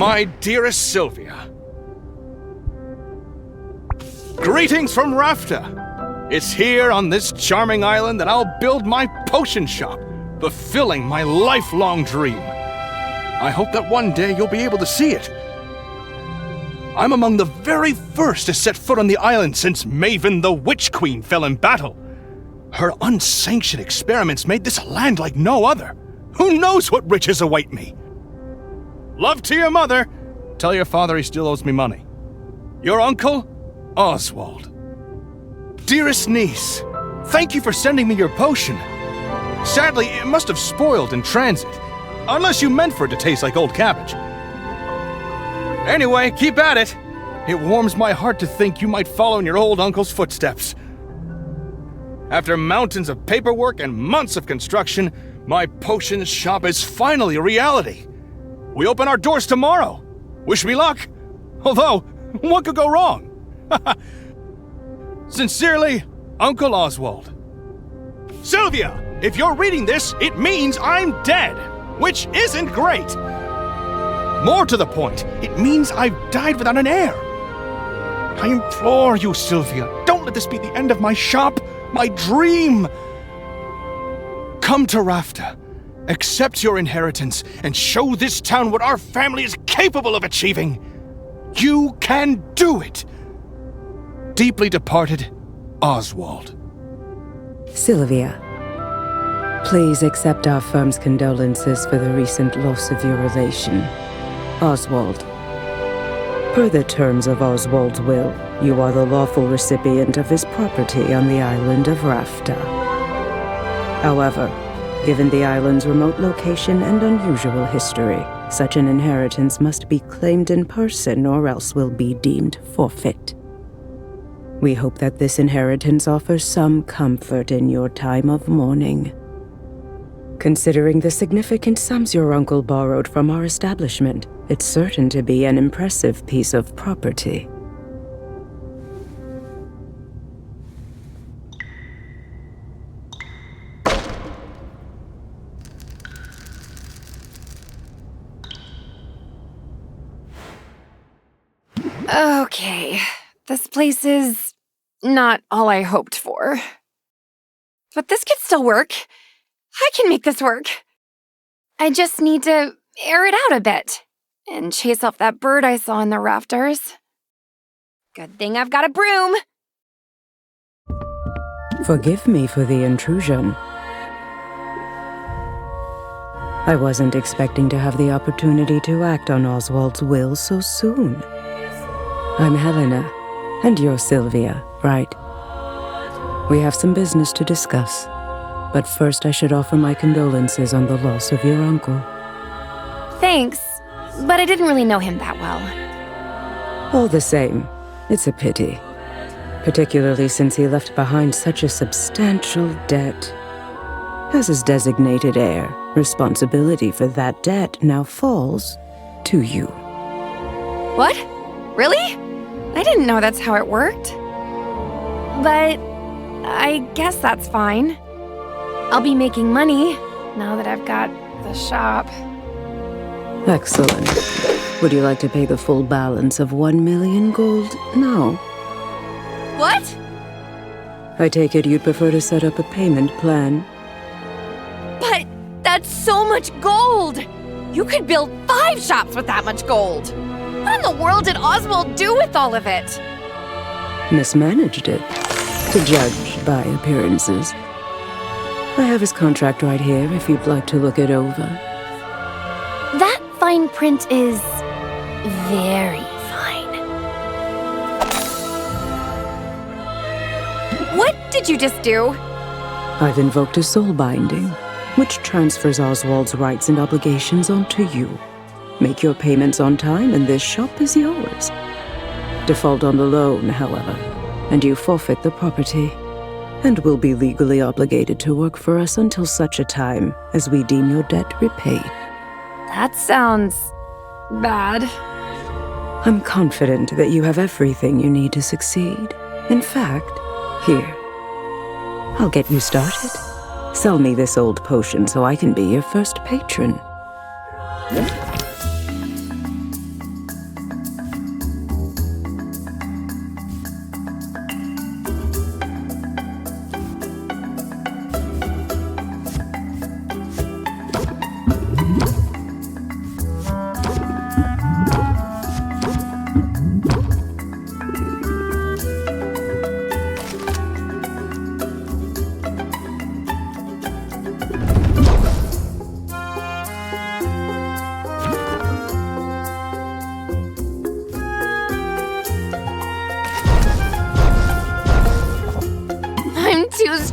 My dearest Sylvia. Greetings from Rafta. It's here on this charming island that I'll build my potion shop, fulfilling my lifelong dream. I hope that one day you'll be able to see it. I'm among the very first to set foot on the island since Maven the Witch Queen fell in battle. Her unsanctioned experiments made this a land like no other. Who knows what riches await me? Love to your mother. Tell your father he still owes me money. Your uncle, Oswald. Dearest niece, thank you for sending me your potion. Sadly, it must have spoiled in transit, unless you meant for it to taste like old cabbage. Anyway, keep at it. It warms my heart to think you might follow in your old uncle's footsteps. After mountains of paperwork and months of construction, my potion shop is finally a reality. We open our doors tomorrow. Wish me luck. Although, what could go wrong? Sincerely, Uncle Oswald. Sylvia, if you're reading this, it means I'm dead, which isn't great. More to the point, it means I've died without an heir. I implore you, Sylvia, don't let this be the end of my shop, my dream. Come to Rafta, accept your inheritance, and show this town what our family is capable of achieving. You can do it. Deeply departed, Oswald. Sylvia, please accept our firm's condolences for the recent loss of your relation, Oswald. Per the terms of Oswald's will, you are the lawful recipient of his property on the island of Rafta. However, given the island's remote location and unusual history, such an inheritance must be claimed in person or else will be deemed forfeit. We hope that this inheritance offers some comfort in your time of mourning. Considering the significant sums your uncle borrowed from our establishment, it's certain to be an impressive piece of property. Okay, this place is not all I hoped for. But this could still work. I can make this work. I just need to air it out a bit and chase off that bird I saw in the rafters. Good thing I've got a broom. Forgive me for the intrusion. I wasn't expecting to have the opportunity to act on Oswald's will so soon. I'm Helena, and you're Sylvia, right? We have some business to discuss, but first I should offer my condolences on the loss of your uncle. Thanks, but I didn't really know him that well. All the same, it's a pity, particularly since he left behind such a substantial debt. As his designated heir, responsibility for that debt now falls to you. What? Really? I didn't know that's how it worked. But I guess that's fine. I'll be making money now that I've got the shop. Excellent. Would you like to pay the full balance of 1 million gold now? What? I take it you'd prefer to set up a payment plan. But that's so much gold! You could build 5 shops with that much gold! What in the world did Oswald do with all of it? Mismanaged it, to judge by appearances. I have his contract right here if you'd like to look it over. That fine print is very fine. What did you just do? I've invoked a soul binding, which transfers Oswald's rights and obligations onto you. Make your payments on time and this shop is yours. Default on the loan, however, and you forfeit the property, and will be legally obligated to work for us until such a time as we deem your debt repaid. That sounds bad. I'm confident that you have everything you need to succeed. In fact, here, I'll get you started. Sell me this old potion so I can be your first patron.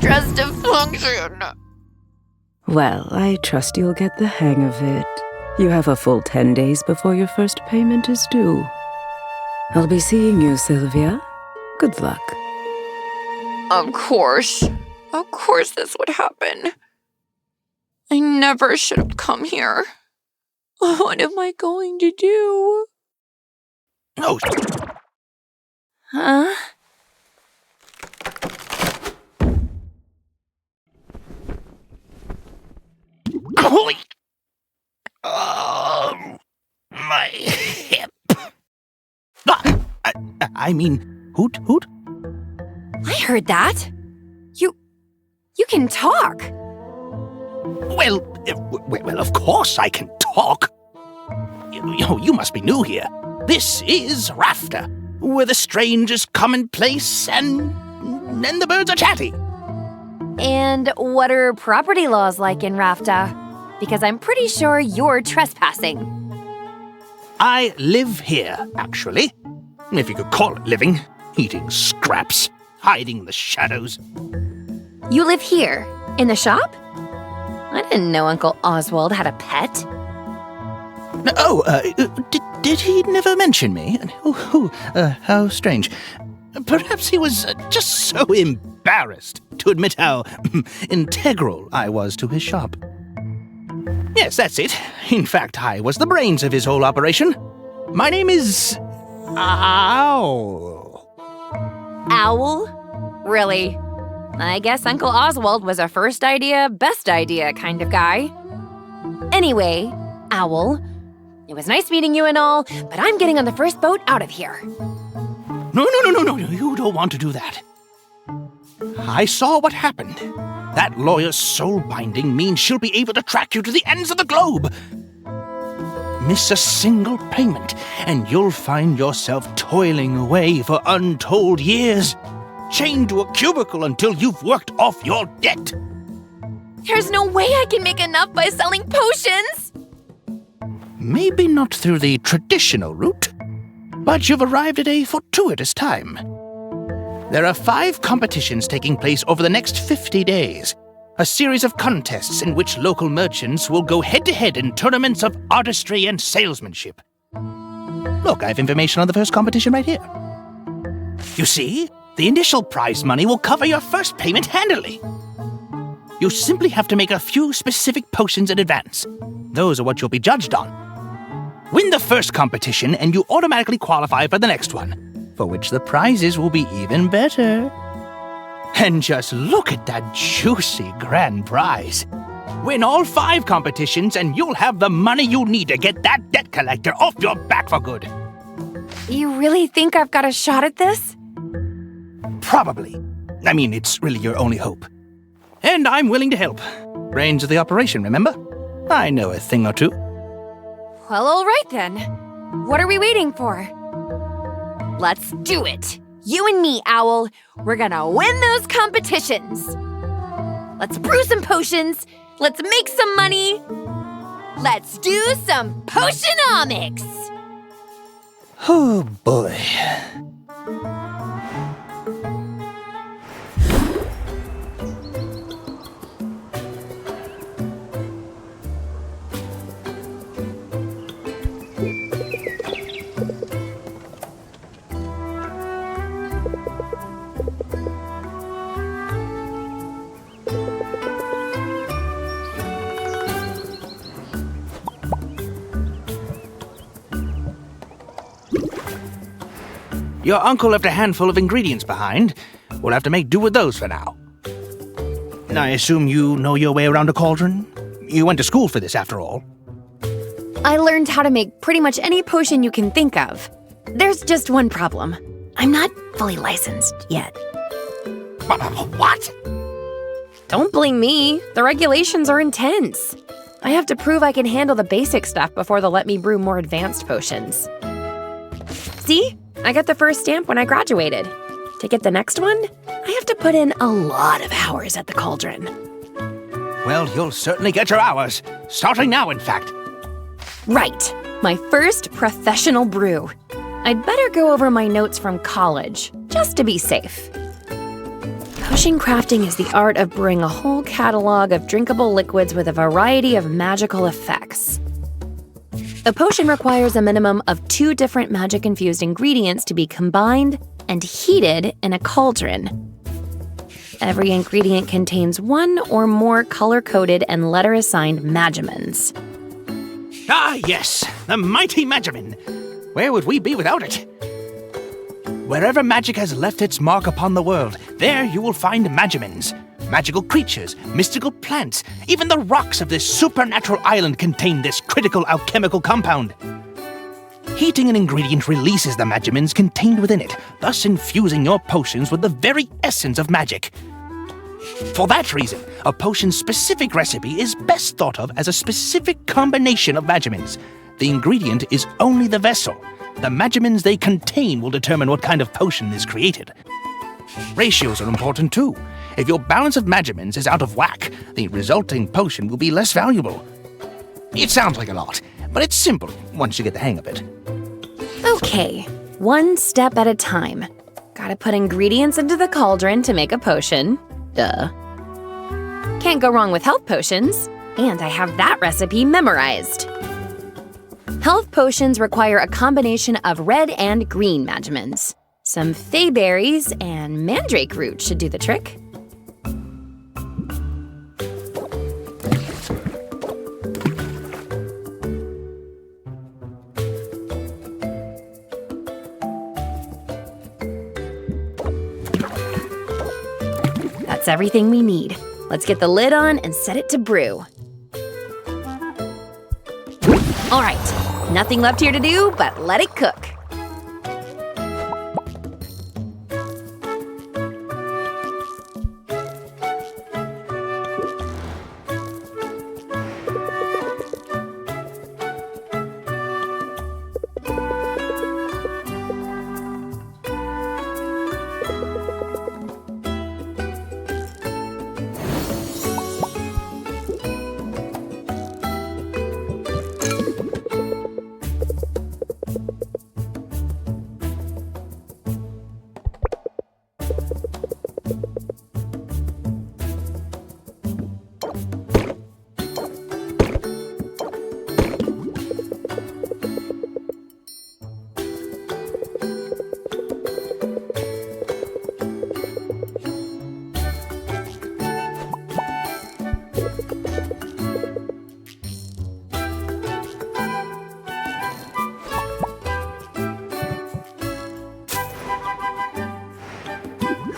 stressed to function. Well, I trust you'll get the hang of it. You have a full 10 days before your first payment is due. I'll be seeing you, Sylvia. Good luck. Of course. Of course this would happen. I never should have come here. What am I going to do? Oh, Huh? holy! My hip. I mean, hoot, hoot. I heard that. You can talk. Well, of course I can talk. You must be new here. This is Rafter, where the strange is commonplace and the birds are chatty. And what are property laws like in Rafta? Because I'm pretty sure you're trespassing. I live here, actually. If you could call it living. Eating scraps, hiding in the shadows. You live here, in the shop? I didn't know Uncle Oswald had a pet. Did he never mention me? How strange. Perhaps he was just so embarrassed to admit how integral I was to his shop. Yes, that's it. In fact, I was the brains of his whole operation. My name is... Owl. Owl? Really? I guess Uncle Oswald was a first idea, best idea kind of guy. Anyway, Owl, it was nice meeting you and all, but I'm getting on the first boat out of here. No, you don't want to do that. I saw what happened. That lawyer's soul binding means she'll be able to track you to the ends of the globe. Miss a single payment, and you'll find yourself toiling away for untold years, chained to a cubicle until you've worked off your debt. There's no way I can make enough by selling potions! Maybe not through the traditional route, but you've arrived at a fortuitous time. There are 5 competitions taking place over the next 50 days. A series of contests in which local merchants will go head-to-head in tournaments of artistry and salesmanship. Look, I have information on the first competition right here. You see, the initial prize money will cover your first payment handily. You simply have to make a few specific potions in advance. Those are what you'll be judged on. Win the first competition and you automatically qualify for the next one, for which the prizes will be even better. And just look at that juicy grand prize. Win all 5 competitions and you'll have the money you need to get that debt collector off your back for good. You really think I've got a shot at this? Probably. I mean, it's really your only hope. And I'm willing to help. Brains of the operation, remember? I know a thing or two. Well, all right then. What are we waiting for? Let's do it. You and me, Owl. We're gonna win those competitions. Let's brew some potions. Let's make some money. Let's do some Potionomics. Oh, boy. Your uncle left a handful of ingredients behind. We'll have to make do with those for now. I assume you know your way around a cauldron? You went to school for this, after all. I learned how to make pretty much any potion you can think of. There's just one problem. I'm not fully licensed yet. What? Don't blame me. The regulations are intense. I have to prove I can handle the basic stuff before they'll let me brew more advanced potions. See? I got the first stamp when I graduated. To get the next one, I have to put in a lot of hours at the cauldron. Well, you'll certainly get your hours. Starting now, in fact. Right. My first professional brew. I'd better go over my notes from college, just to be safe. Potion crafting is the art of brewing a whole catalog of drinkable liquids with a variety of magical effects. A potion requires a minimum of 2 different magic-infused ingredients to be combined and heated in a cauldron. Every ingredient contains 1 or more color-coded and letter-assigned magimens. Ah, yes, the mighty Magimin. Where would we be without it? Wherever magic has left its mark upon the world, there you will find Magimins. Magical creatures, mystical plants, even the rocks of this supernatural island contain this critical alchemical compound. Heating an ingredient releases the Magimins contained within it, thus infusing your potions with the very essence of magic. For that reason, a potion's specific recipe is best thought of as a specific combination of Magimins. The ingredient is only the vessel. The Magimins they contain will determine what kind of potion is created. Ratios are important too. If your balance of Magimins is out of whack, the resulting potion will be less valuable. It sounds like a lot, but it's simple once you get the hang of it. Okay, 1 step at a time. Gotta put ingredients into the cauldron to make a potion. Duh. Can't go wrong with health potions, and I have that recipe memorized. Health potions require a combination of red and green Magimins. Some fey berries and mandrake root should do the trick. That's everything we need. Let's get the lid on and set it to brew. All right, nothing left here to do but let it cook.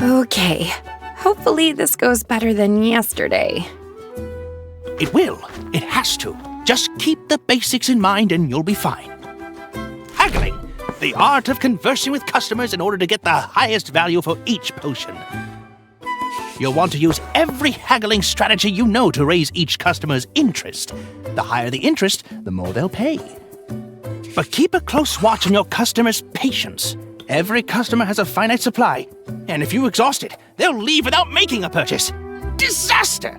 Okay, hopefully this goes better than yesterday. It will. It has to. Just keep the basics in mind and you'll be fine. Haggling, the art of conversing with customers in order to get the highest value for each potion. You'll want to use every haggling strategy you know to raise each customer's interest. The higher the interest, the more they'll pay. But keep a close watch on your customers' patience. Every customer has a finite supply, and if you exhaust it, they'll leave without making a purchase. Disaster!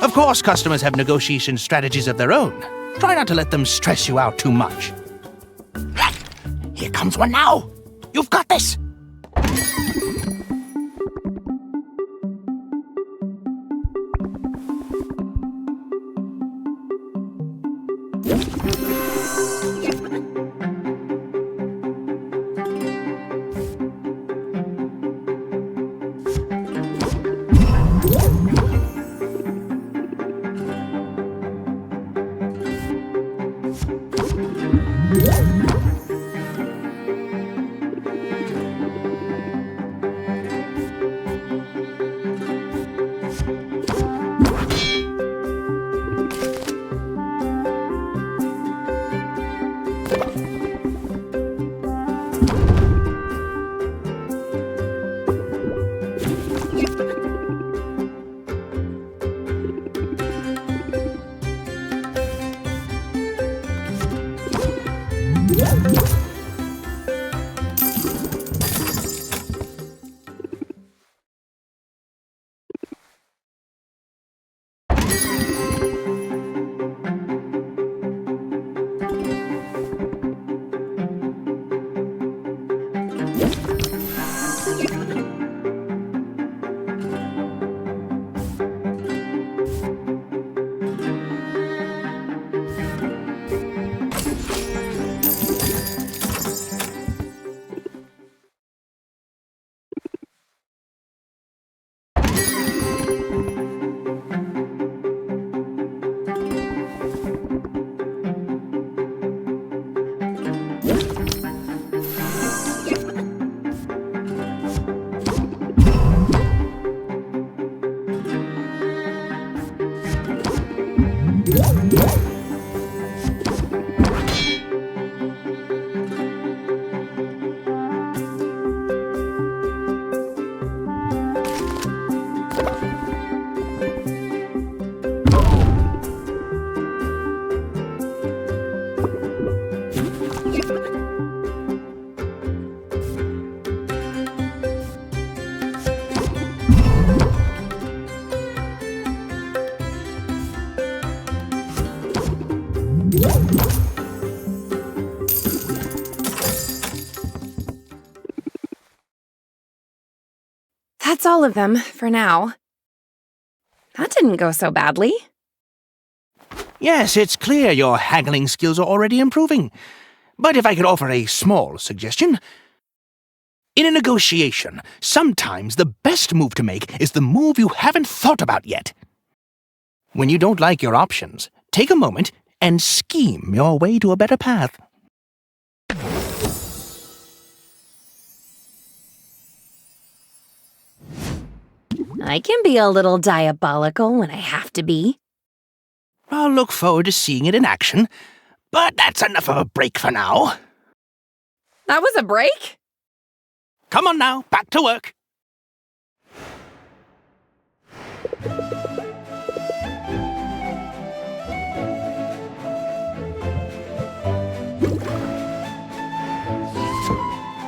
Of course, customers have negotiation strategies of their own. Try not to let them stress you out too much. Here comes one now! You've got this! That's all of them, for now. That didn't go so badly. Yes, it's clear your haggling skills are already improving. But if I could offer a small suggestion. In a negotiation, sometimes the best move to make is the move you haven't thought about yet. When you don't like your options, take a moment and scheme your way to a better path. I can be a little diabolical when I have to be. I'll look forward to seeing it in action, but that's enough of a break for now. That was a break? Come on now, back to work.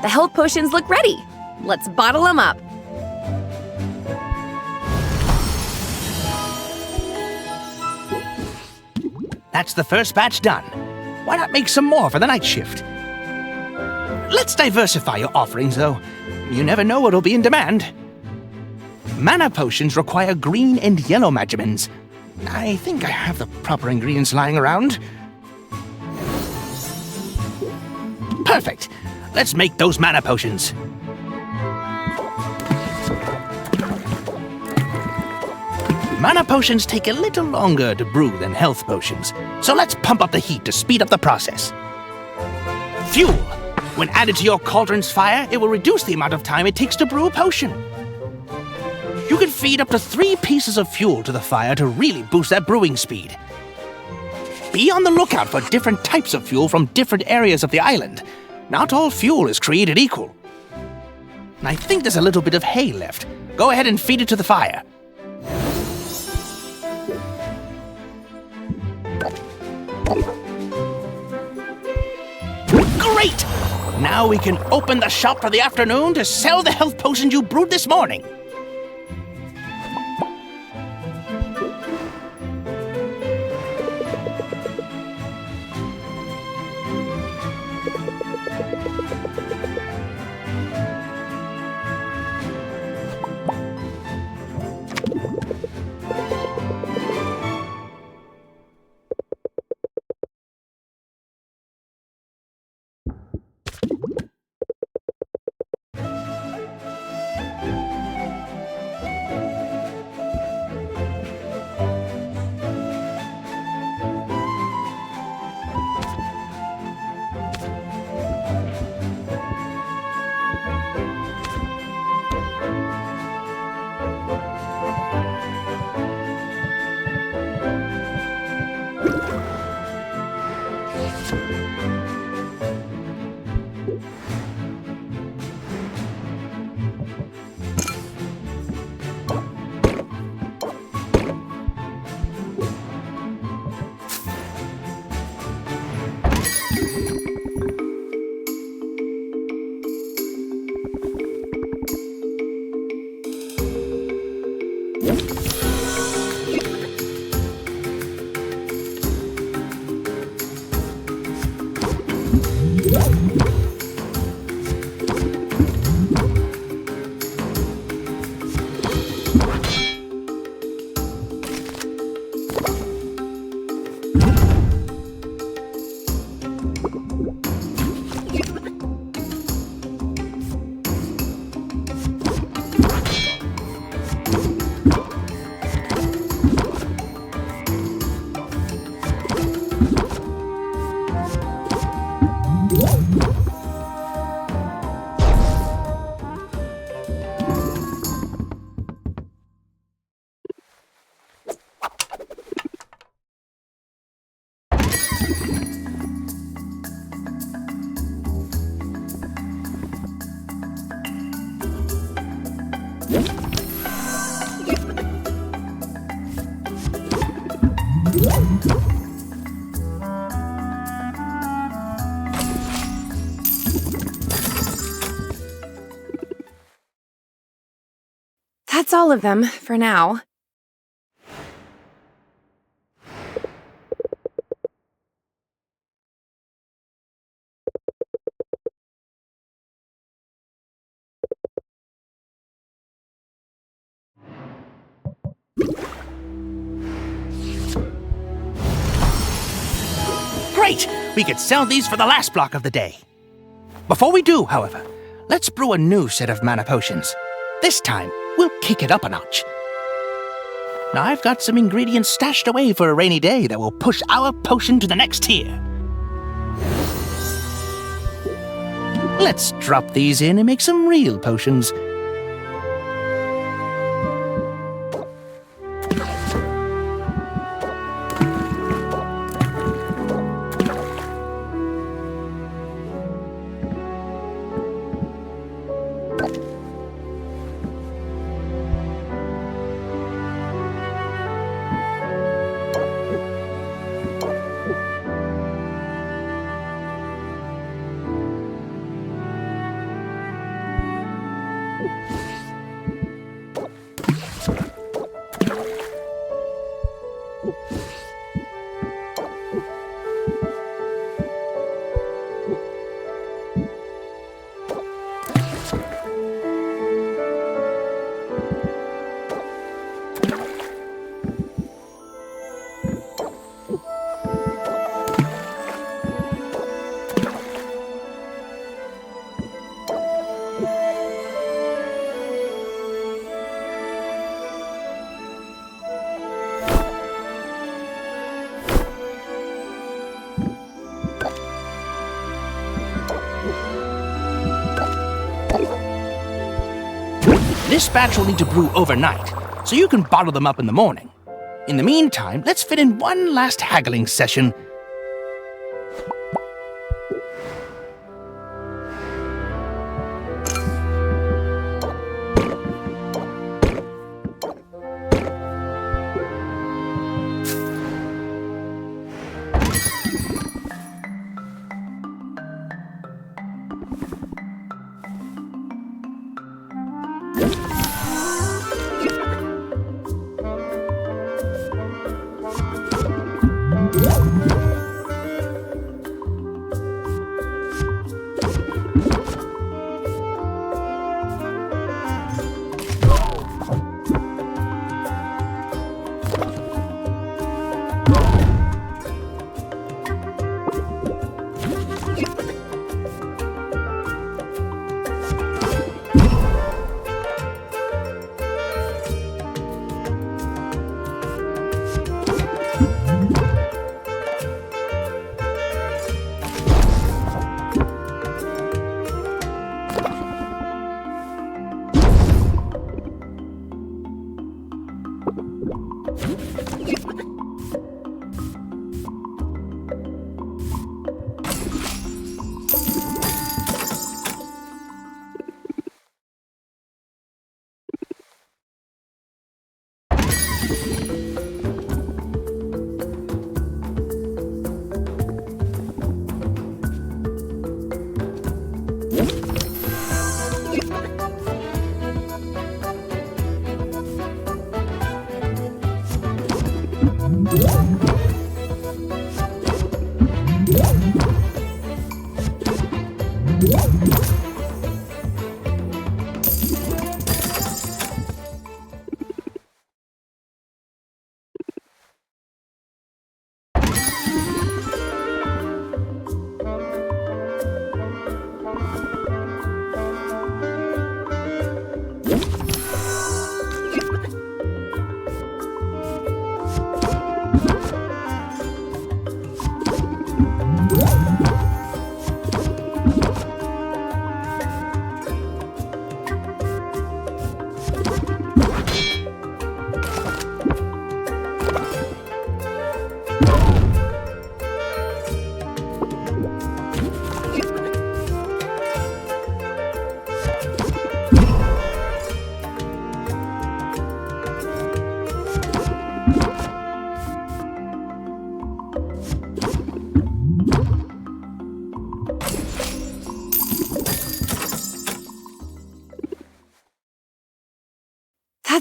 The health potions look ready. Let's bottle them up. That's the first batch done. Why not make some more for the night shift? Let's diversify your offerings, though. You never know what'll be in demand. Mana potions require green and yellow magimins. I think I have the proper ingredients lying around. Perfect. Let's make those mana potions. Mana potions take a little longer to brew than health potions, so let's pump up the heat to speed up the process. Fuel. When added to your cauldron's fire, it will reduce the amount of time it takes to brew a potion. You can feed up to 3 pieces of fuel to the fire to really boost that brewing speed. Be on the lookout for different types of fuel from different areas of the island. Not all fuel is created equal. I think there's a little bit of hay left. Go ahead and feed it to the fire. Great! Now we can open the shop for the afternoon to sell the health potions you brewed this morning. That's all of them, for now. Great! We could sell these for the last block of the day. Before we do, however, let's brew a new set of mana potions. This time, we'll kick it up a notch. Now, I've got some ingredients stashed away for a rainy day that will push our potion to the next tier. Let's drop these in and make some real potions. This batch will need to brew overnight, so you can bottle them up in the morning. In the meantime, let's fit in one last haggling session.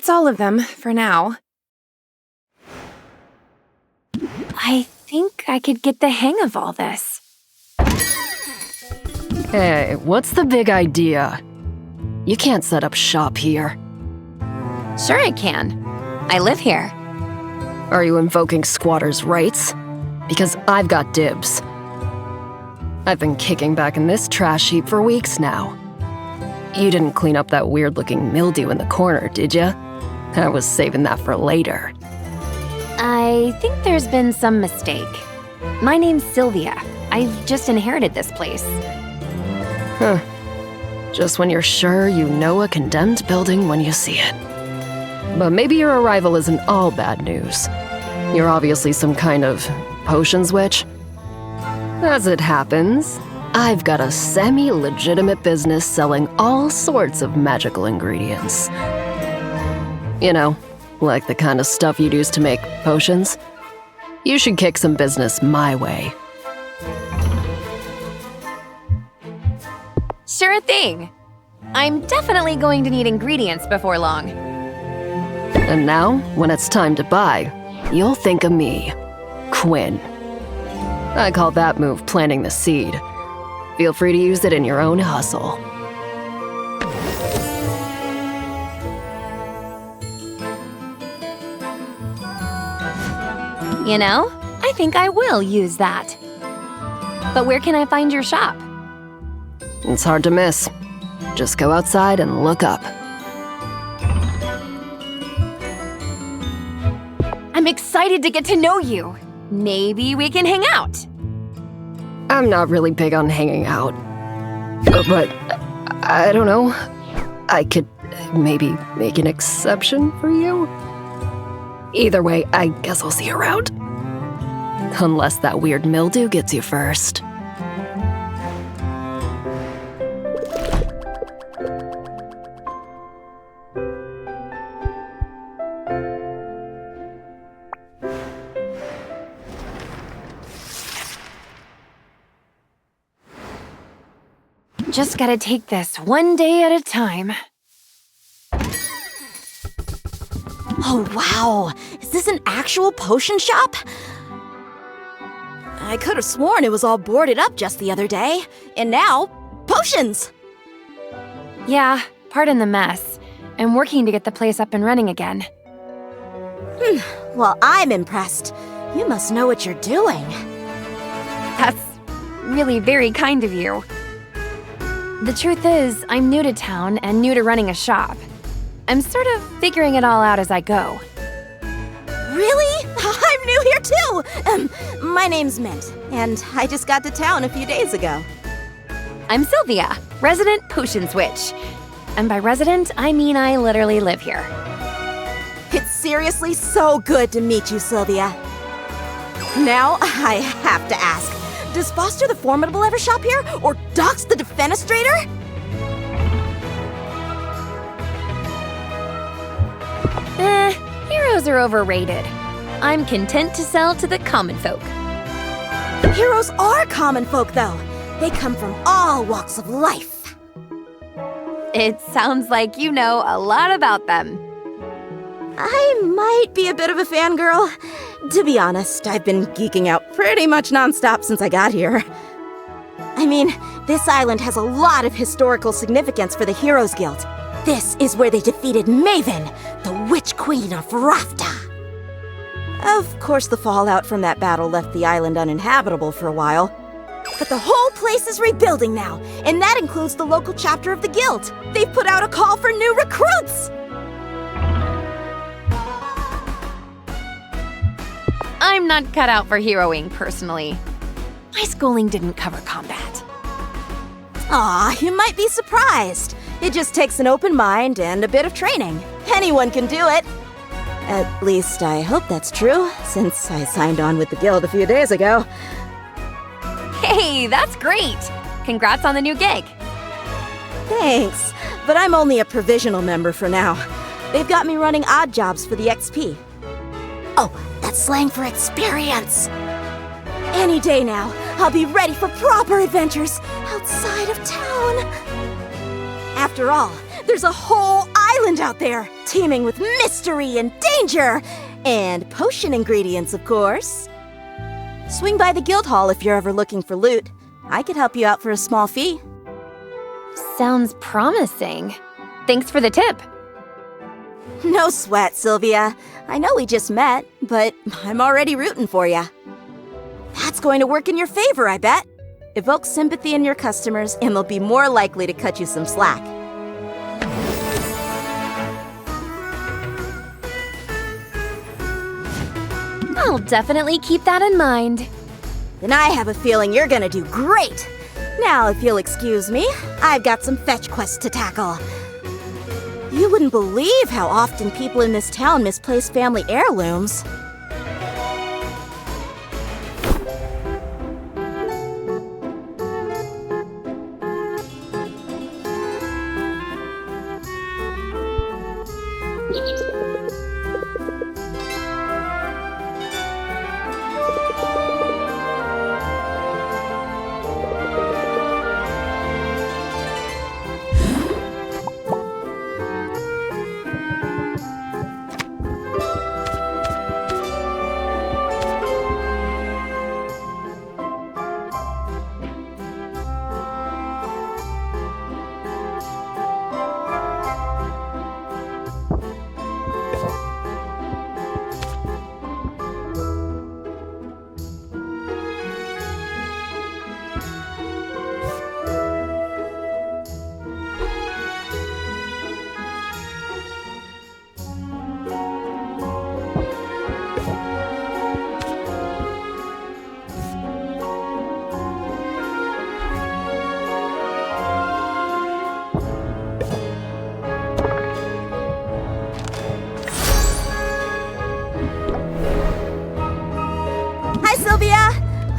that's all of them for now. I think I could get the hang of all this. Hey, what's the big idea? You can't set up shop here. Sure I can. I live here. Are you invoking squatters' rights? Because I've got dibs. I've been kicking back in this trash heap for weeks now. You didn't clean up that weird-looking mildew in the corner, did ya? I was saving that for later. I think there's been some mistake. My name's Sylvia. I've just inherited this place. Huh. Just when you're sure you know a condemned building when you see it. But maybe your arrival isn't all bad news. You're obviously some kind of potions witch. As it happens, I've got a semi-legitimate business selling all sorts of magical ingredients. You know, like the kind of stuff you'd use to make potions. You should kick some business my way. Sure thing. I'm definitely going to need ingredients before long. And now, when it's time to buy, you'll think of me, Quinn. I call that move planting the seed. Feel free to use it in your own hustle. You know, I think I will use that. But where can I find your shop? It's hard to miss. Just go outside and look up. I'm excited to get to know you. Maybe we can hang out. I'm not really big on hanging out. But, I don't know. I could maybe make an exception for you? Either way, I guess I'll see you around. Unless that weird mildew gets you first. Just gotta take this one day at a time. Oh, wow. Is this an actual potion shop? I could have sworn it was all boarded up just the other day. And now, potions! Yeah, pardon the mess. I'm working to get the place up and running again. Well, I'm impressed. You must know what you're doing. That's really very kind of you. The truth is, I'm new to town and new to running a shop. I'm sort of figuring it all out as I go. Really? I'm new here too! My name's Mint, and I just got to town a few days ago. I'm Sylvia, resident potions witch. And by resident, I mean I literally live here. It's seriously so good to meet you, Sylvia. Now, I have to ask, does Foster the Formidable ever shop here? Or Dox the Defenestrator? Heroes are overrated. I'm content to sell to the common folk. Heroes are common folk, though. They come from all walks of life. It sounds like you know a lot about them. I might be a bit of a fangirl. To be honest, I've been geeking out pretty much nonstop since I got here. I mean, this island has a lot of historical significance for the Heroes Guild. This is where they defeated Maven, the Witch Queen of Rafta. Of course, the fallout from that battle left the island uninhabitable for a while. But the whole place is rebuilding now, and that includes the local chapter of the guild. They've put out a call for new recruits! I'm not cut out for heroing, personally. My schooling didn't cover combat. Aw, you might be surprised. It just takes an open mind and a bit of training. Anyone can do it. At least I hope that's true, since I signed on with the guild a few days ago. Hey, that's great! Congrats on the new gig. Thanks, but I'm only a provisional member for now. They've got me running odd jobs for the XP. Oh, that's slang for experience. Any day now, I'll be ready for proper adventures outside of town. After all, there's a whole island out there, teeming with mystery and danger, and potion ingredients, of course. Swing by the guild hall if you're ever looking for loot. I could help you out for a small fee. Sounds promising. Thanks for the tip. No sweat, Sylvia. I know we just met, but I'm already rooting for you. That's going to work in your favor, I bet. Evoke sympathy in your customers, and they'll be more likely to cut you some slack. I'll definitely keep that in mind. Then I have a feeling you're gonna do great. Now, if you'll excuse me, I've got some fetch quests to tackle. You wouldn't believe how often people in this town misplace family heirlooms.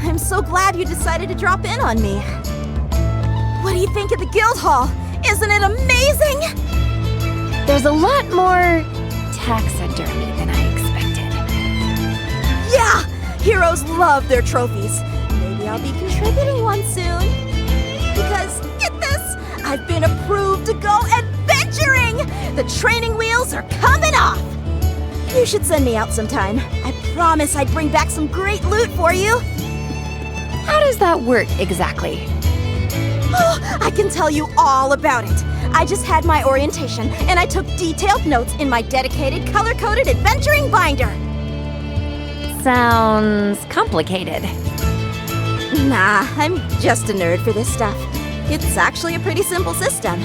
I'm so glad you decided to drop in on me. What do you think of the guild hall? Isn't it amazing? There's a lot more taxidermy than I expected. Yeah! Heroes love their trophies. Maybe I'll be contributing one soon. Because, get this, I've been approved to go adventuring! The training wheels are coming off! You should send me out sometime. I promise I'd bring back some great loot for you. How does that work exactly? Oh, I can tell you all about it. I just had my orientation, and I took detailed notes in my dedicated color-coded adventuring binder. Sounds complicated. Nah, I'm just a nerd for this stuff. It's actually a pretty simple system.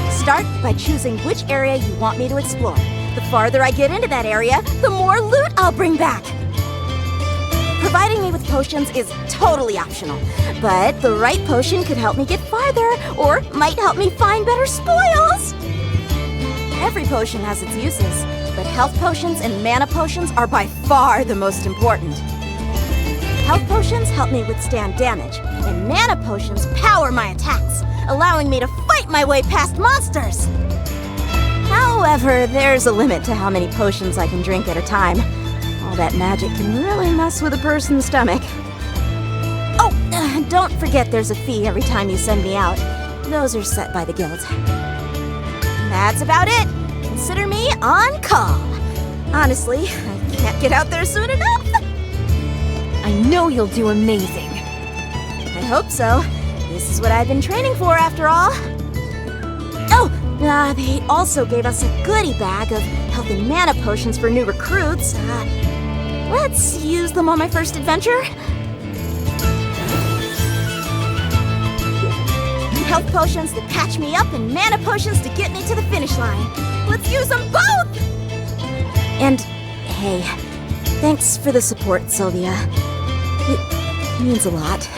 Start by choosing which area you want me to explore. The farther I get into that area, the more loot I'll bring back. Providing me with potions is totally optional, but the right potion could help me get farther, or might help me find better spoils. Every potion has its uses, but health potions and mana potions are by far the most important. Health potions help me withstand damage, and mana potions power my attacks, allowing me to fight my way past monsters. However, there's a limit to how many potions I can drink at a time. All that magic can really mess with a person's stomach. Oh, don't forget there's a fee every time you send me out. Those are set by the guild. That's about it. Consider me on call. Honestly, I can't get out there soon enough. I know you'll do amazing. I hope so. This is what I've been training for, after all. Oh, they also gave us a goodie bag of health and mana potions for new recruits. Let's use them on my first adventure. Health potions that patch me up and mana potions to get me to the finish line. Let's use them both! And, hey, thanks for the support, Sylvia. It means a lot.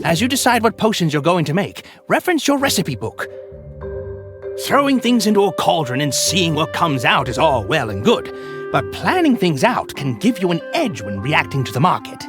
As you decide what potions you're going to make, reference your recipe book. Throwing things into a cauldron and seeing what comes out is all well and good, but planning things out can give you an edge when reacting to the market.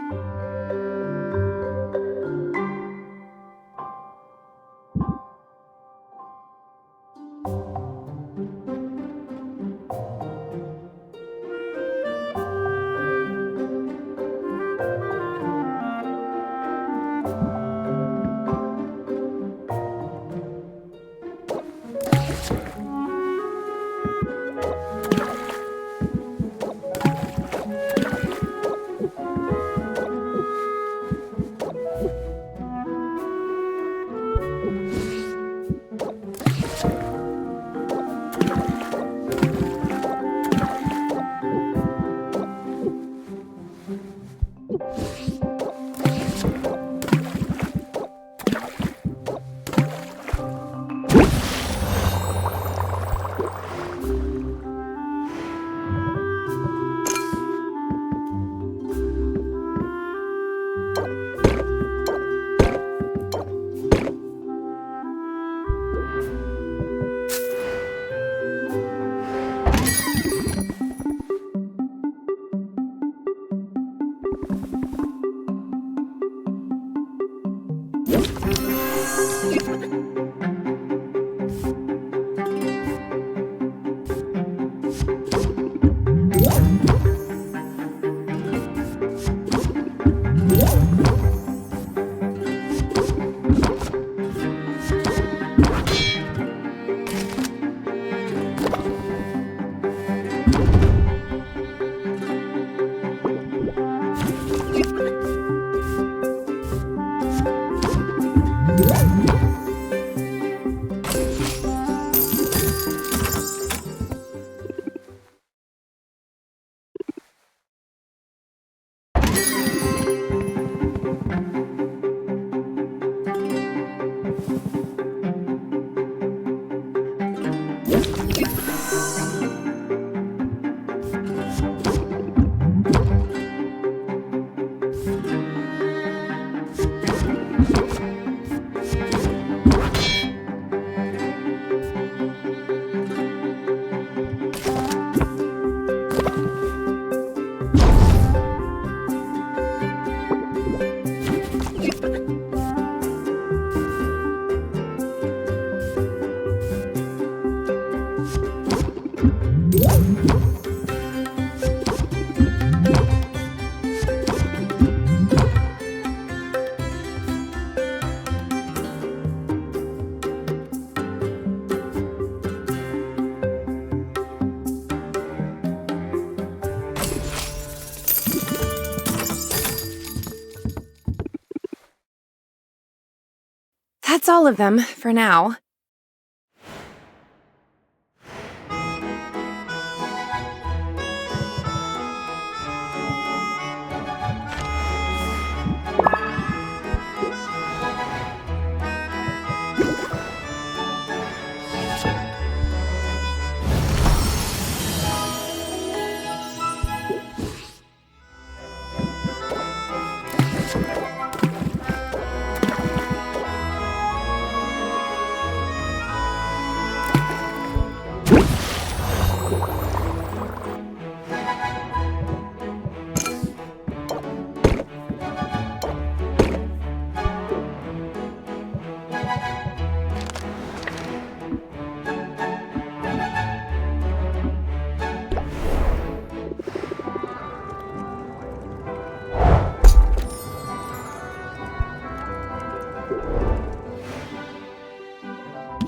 That's all of them, for now.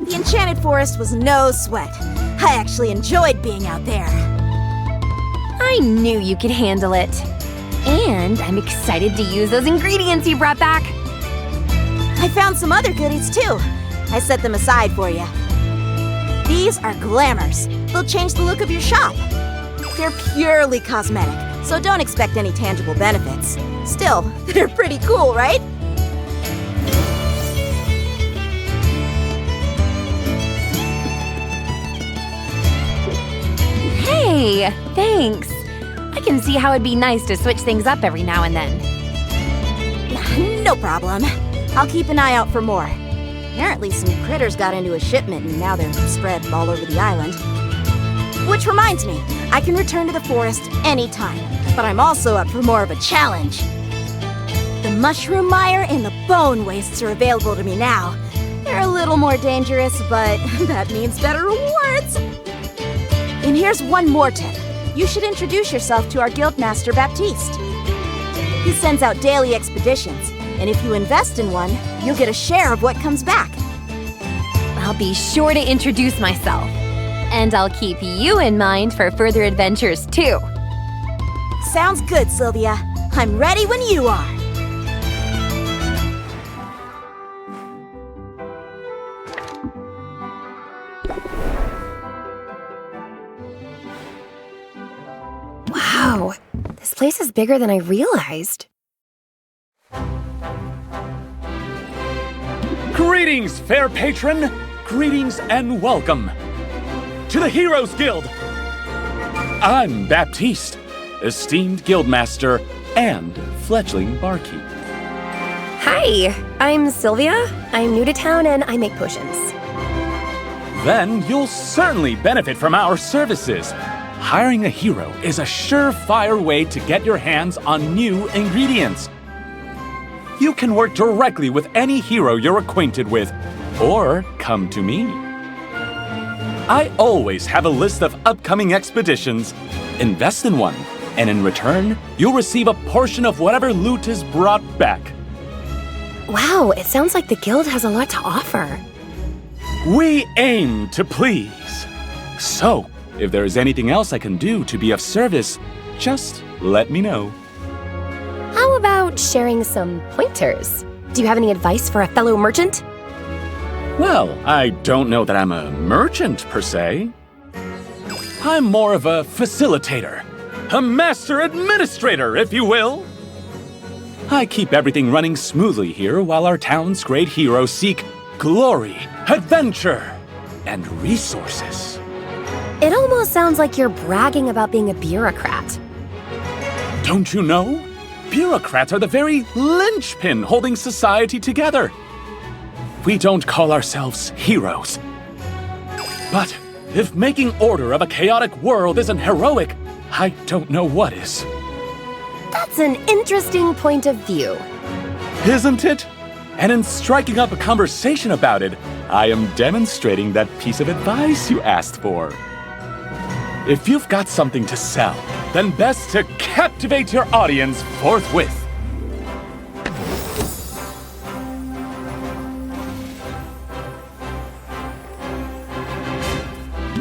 The Enchanted Forest was no sweat. I actually enjoyed being out there. I knew you could handle it. And I'm excited to use those ingredients you brought back. I found some other goodies too. I set them aside for you. These are glamours. They'll change the look of your shop. They're purely cosmetic, so don't expect any tangible benefits. Still, they're pretty cool, right? Hey, thanks. I can see how it'd be nice to switch things up every now and then. No problem. I'll keep an eye out for more. Apparently some critters got into a shipment and now they're spread all over the island. Which reminds me, I can return to the forest anytime, but I'm also up for more of a challenge. The mushroom mire and the bone wastes are available to me now. They're a little more dangerous, but that means better rewards. And here's one more tip. You should introduce yourself to our guildmaster Baptiste. He sends out daily expeditions, and if you invest in one, you'll get a share of what comes back. I'll be sure to introduce myself. And I'll keep you in mind for further adventures, too. Sounds good, Sylvia. I'm ready when you are. Wow, this place is bigger than I realized. Greetings, fair patron! Greetings and welcome to the Heroes Guild! I'm Baptiste, esteemed guildmaster and fledgling barkeep. Hi, I'm Sylvia. I'm new to town and I make potions. Then you'll certainly benefit from our services. Hiring a hero is a surefire way to get your hands on new ingredients. You can work directly with any hero you're acquainted with, or come to me. I always have a list of upcoming expeditions. Invest in one, and in return, you'll receive a portion of whatever loot is brought back. Wow, it sounds like the guild has a lot to offer. We aim to please. So, if there is anything else I can do to be of service, just let me know. How about sharing some pointers? Do you have any advice for a fellow merchant? Well, I don't know that I'm a merchant, per se. I'm more of a facilitator. A master administrator, if you will. I keep everything running smoothly here while our town's great heroes seek glory, adventure, and resources. It almost sounds like you're bragging about being a bureaucrat. Don't you know? Bureaucrats are the very linchpin holding society together. We don't call ourselves heroes. But if making order of a chaotic world isn't heroic, I don't know what is. That's an interesting point of view. Isn't it? And in striking up a conversation about it, I am demonstrating that piece of advice you asked for. If you've got something to sell, then best to captivate your audience forthwith.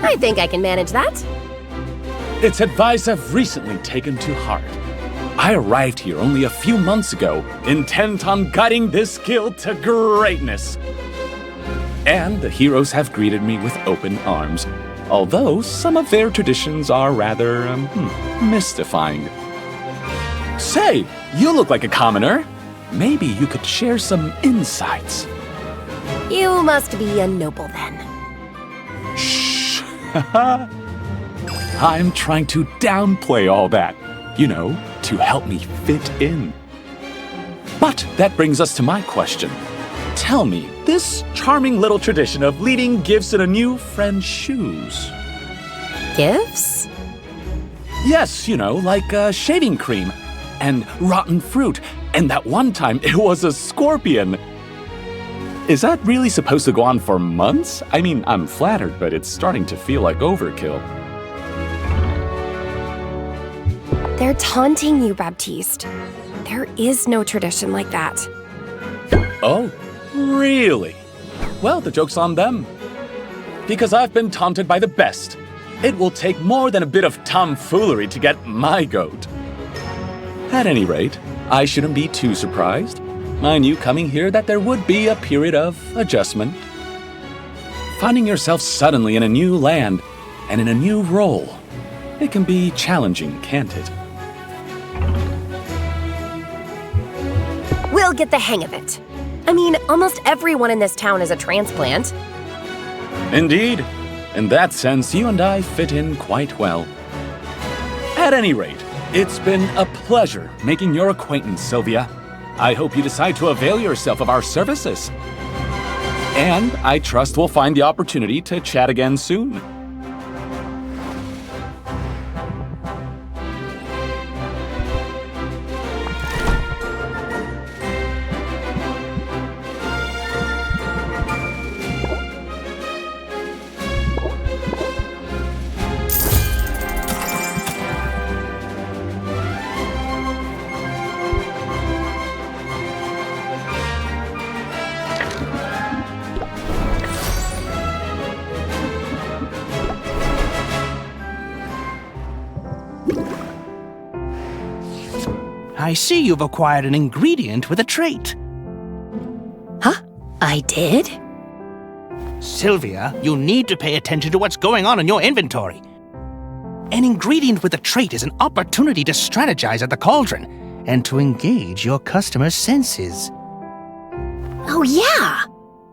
I think I can manage that. It's advice I've recently taken to heart. I arrived here only a few months ago, intent on guiding this guild to greatness. And the heroes have greeted me with open arms, although some of their traditions are rather, mystifying. Say, you look like a commoner. Maybe you could share some insights. You must be a noble then. Shh. I'm trying to downplay all that, to help me fit in. But that brings us to my question. Tell me, this charming little tradition of leaving gifts in a new friend's shoes. Gifts? Yes, like shaving cream and rotten fruit, and that one time it was a scorpion. Is that really supposed to go on for months? I mean, I'm flattered, but it's starting to feel like overkill. They're taunting you, Baptiste. There is no tradition like that. Oh, really? Well, the joke's on them. Because I've been taunted by the best. It will take more than a bit of tomfoolery to get my goat. At any rate, I shouldn't be too surprised. I knew coming here that there would be a period of adjustment. Finding yourself suddenly in a new land and in a new role, it can be challenging, can't it? We'll get the hang of it. I mean, almost everyone in this town is a transplant. Indeed. In that sense, you and I fit in quite well. At any rate, it's been a pleasure making your acquaintance, Sylvia. I hope you decide to avail yourself of our services. And I trust we'll find the opportunity to chat again soon. I see you've acquired an ingredient with a trait. Huh? I did? Sylvia, you need to pay attention to what's going on in your inventory. An ingredient with a trait is an opportunity to strategize at the cauldron and to engage your customers' senses. Oh, yeah!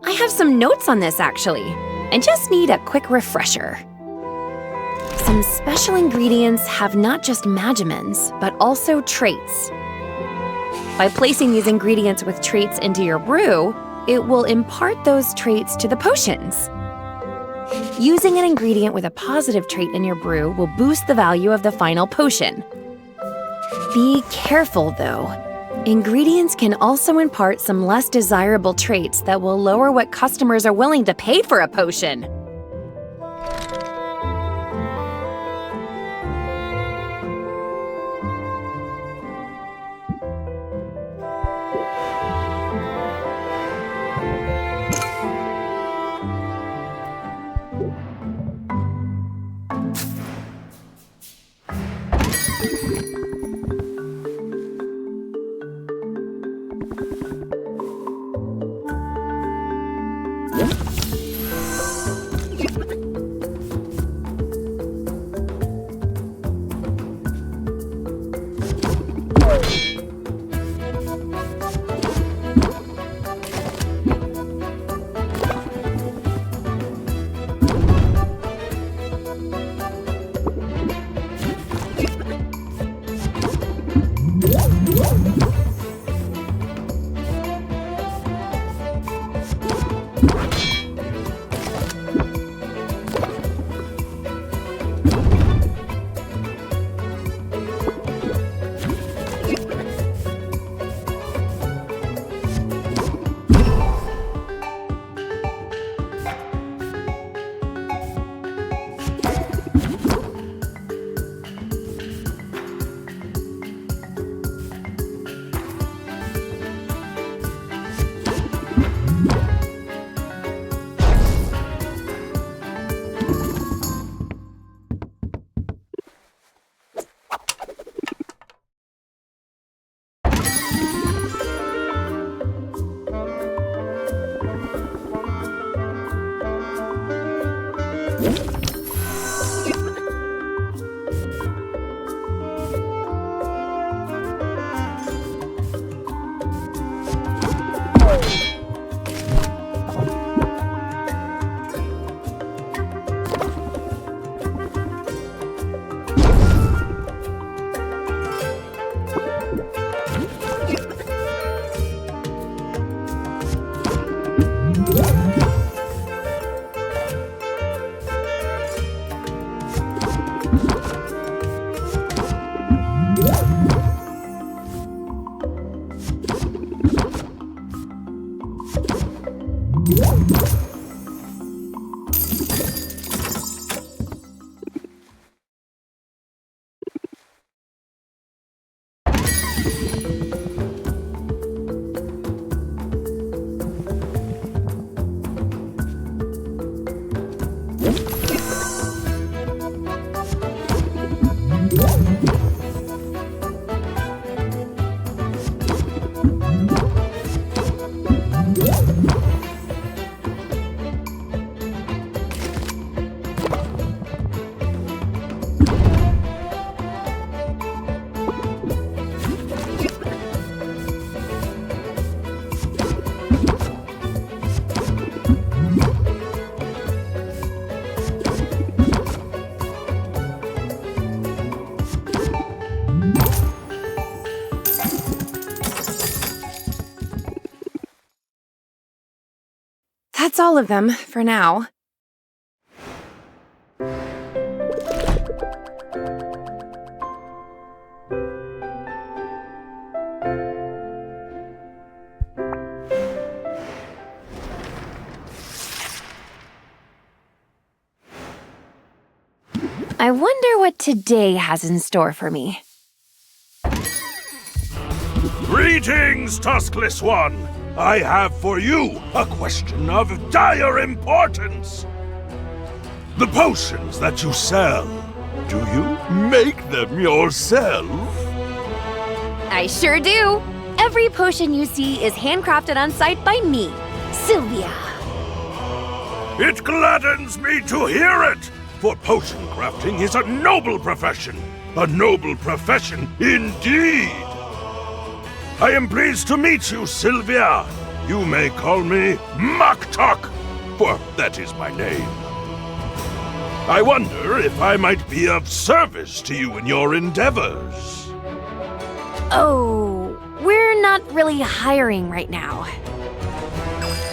I have some notes on this, actually. I just need a quick refresher. Some special ingredients have not just magimens, but also traits. By placing these ingredients with traits into your brew, it will impart those traits to the potions. Using an ingredient with a positive trait in your brew will boost the value of the final potion. Be careful, though. Ingredients can also impart some less desirable traits that will lower what customers are willing to pay for a potion. That's all of them, for now. I wonder what today has in store for me. Greetings, Tuskless One! I have for you a question of dire importance. The potions that you sell, do you make them yourself? I sure do. Every potion you see is handcrafted on site by me, Sylvia. It gladdens me to hear it! For potion crafting is a noble profession. A noble profession indeed. I am pleased to meet you, Sylvia. You may call me Maktok, for that is my name. I wonder if I might be of service to you in your endeavors. Oh, we're not really hiring right now.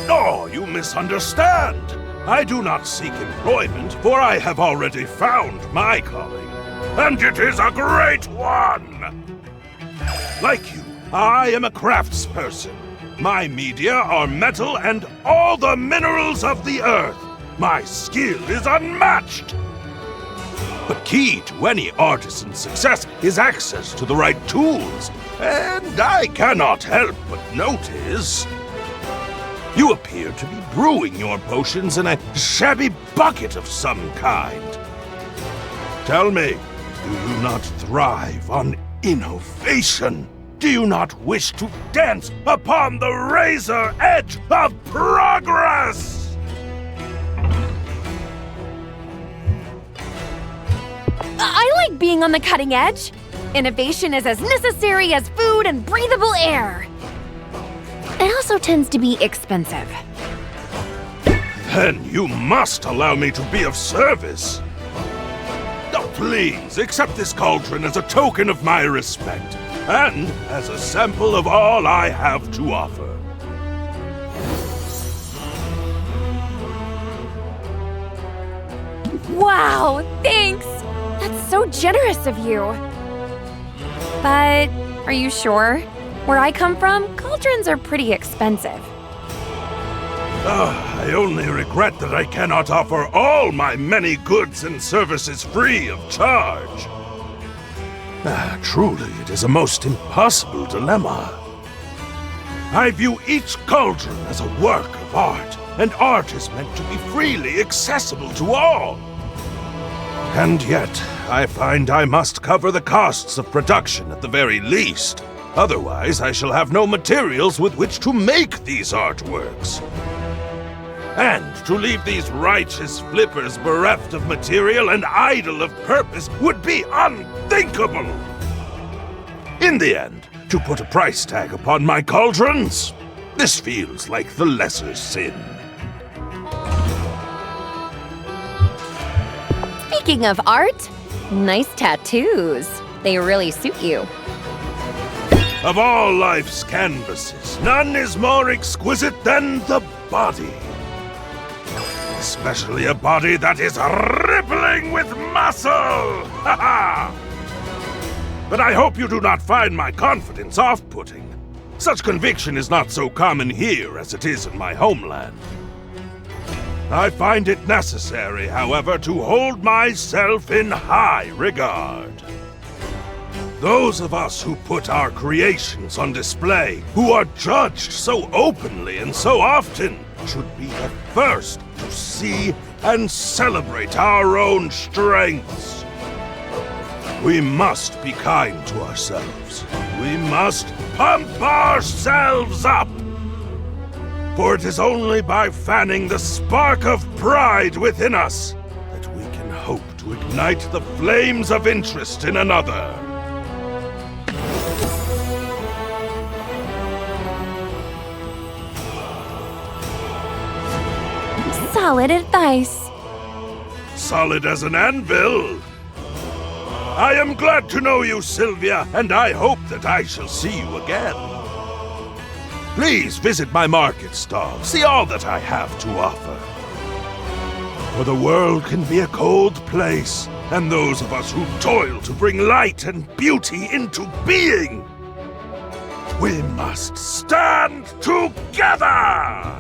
Oh, you misunderstand. I do not seek employment, for I have already found my calling, and it is a great one. Like you, I am a craftsperson. My media are metal and all the minerals of the earth. My skill is unmatched. But key to any artisan's success is access to the right tools, and I cannot help but notice you appear to be brewing your potions in a shabby bucket of some kind. Tell me, do you not thrive on innovation? Do you not wish to dance upon the razor edge of progress? I like being on the cutting edge. Innovation is as necessary as food and breathable air. It also tends to be expensive. Then you must allow me to be of service. Oh, please, accept this cauldron as a token of my respect, and as a sample of all I have to offer. Wow, thanks! That's so generous of you. But are you sure? Where I come from, cauldrons are pretty expensive. I only regret that I cannot offer all my many goods and services free of charge. Truly, it is a most impossible dilemma. I view each cauldron as a work of art, and art is meant to be freely accessible to all. And yet, I find I must cover the costs of production at the very least. Otherwise, I shall have no materials with which to make these artworks. And to leave these righteous flippers bereft of material and idle of purpose would be unthinkable. In the end, to put a price tag upon my cauldrons, this feels like the lesser sin. Speaking of art, nice tattoos. They really suit you. Of all life's canvases, none is more exquisite than the body. Especially a body that is rippling with muscle! Ha ha! But I hope you do not find my confidence off-putting. Such conviction is not so common here as it is in my homeland. I find it necessary, however, to hold myself in high regard. Those of us who put our creations on display, who are judged so openly and so often, should be the first to see and celebrate our own strengths. We must be kind to ourselves. We must pump ourselves up. For it is only by fanning the spark of pride within us that we can hope to ignite the flames of interest in another. Solid advice. Solid as an anvil. I am glad to know you, Sylvia, and I hope that I shall see you again. Please visit my market stall. See all that I have to offer. For the world can be a cold place, and those of us who toil to bring light and beauty into being, we must stand together!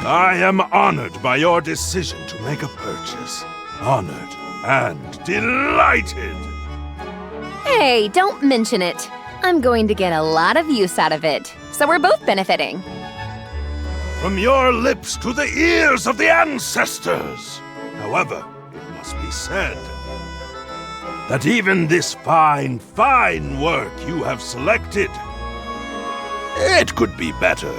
I am honored by your decision to make a purchase. Honored and delighted! Hey, don't mention it. I'm going to get a lot of use out of it, so we're both benefiting. From your lips to the ears of the ancestors! However, it must be said that even this fine, fine work you have selected, it could be better.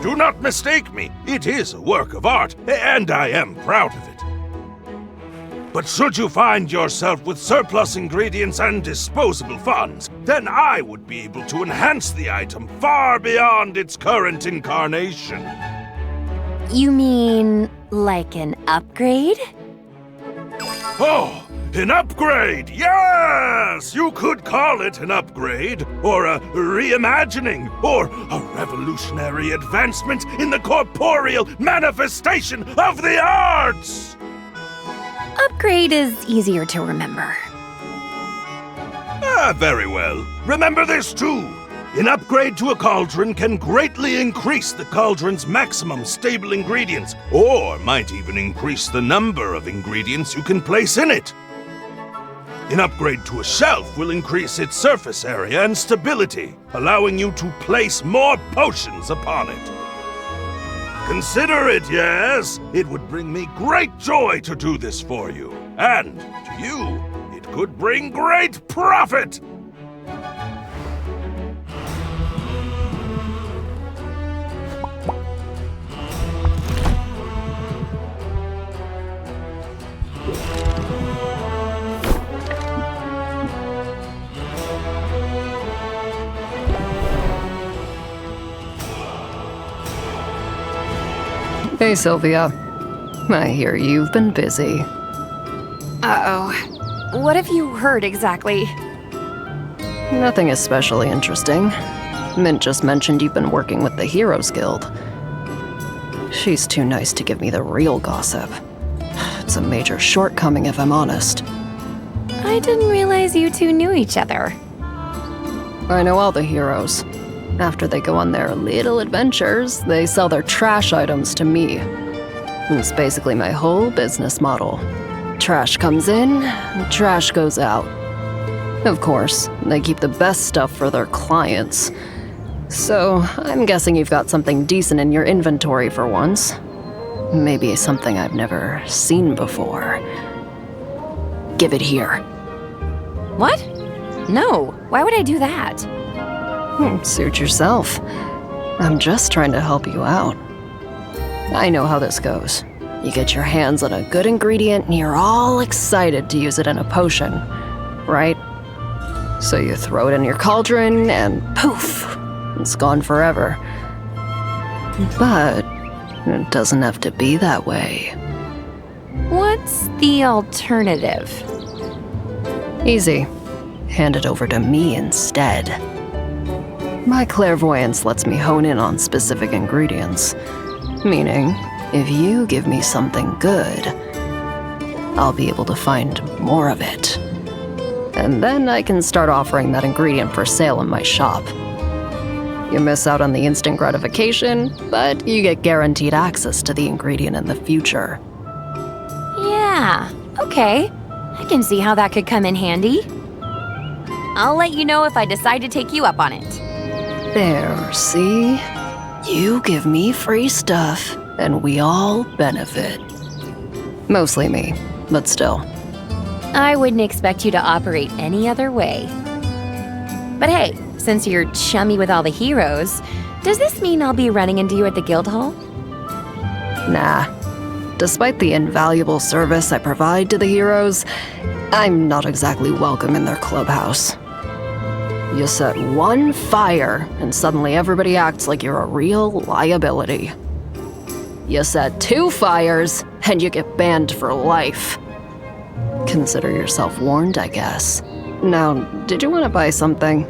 Do not mistake me, it is a work of art, and I am proud of it. But should you find yourself with surplus ingredients and disposable funds, then I would be able to enhance the item far beyond its current incarnation. You mean, like an upgrade? Oh, An upgrade! Yes! You could call it an upgrade, or a reimagining, or a revolutionary advancement in the corporeal manifestation of the arts! Upgrade is easier to remember. Ah, very well. Remember this too. An upgrade to a cauldron can greatly increase the cauldron's maximum stable ingredients, or might even increase the number of ingredients you can place in it. An upgrade to a shelf will increase its surface area and stability, allowing you to place more potions upon it. Consider it, yes? It would bring me great joy to do this for you. And to you, it could bring great profit! Hey, Sylvia. I hear you've been busy. Uh-oh. What have you heard exactly? Nothing especially interesting. Mint just mentioned you've been working with the Heroes Guild. She's too nice to give me the real gossip. It's a major shortcoming if I'm honest. I didn't realize you two knew each other. I know all the heroes. After they go on their little adventures, they sell their trash items to me. It's basically my whole business model. Trash comes in, trash goes out. Of course, they keep the best stuff for their clients. So, I'm guessing you've got something decent in your inventory for once. Maybe something I've never seen before. Give it here. What? No, why would I do that? Suit yourself. I'm just trying to help you out. I know how this goes. You get your hands on a good ingredient and you're all excited to use it in a potion, right? So you throw it in your cauldron and poof, it's gone forever. But it doesn't have to be that way. What's the alternative? Easy. Hand it over to me instead. My clairvoyance lets me hone in on specific ingredients. Meaning, if you give me something good, I'll be able to find more of it. And then I can start offering that ingredient for sale in my shop. You miss out on the instant gratification, but you get guaranteed access to the ingredient in the future. Yeah, okay. I can see how that could come in handy. I'll let you know if I decide to take you up on it. There, see? You give me free stuff, and we all benefit. Mostly me, but still. I wouldn't expect you to operate any other way. But hey, since you're chummy with all the heroes, does this mean I'll be running into you at the guild hall? Nah. Despite the invaluable service I provide to the heroes, I'm not exactly welcome in their clubhouse. You set one fire, and suddenly everybody acts like you're a real liability. You set 2 fires, and you get banned for life. Consider yourself warned, I guess. Now, did you want to buy something?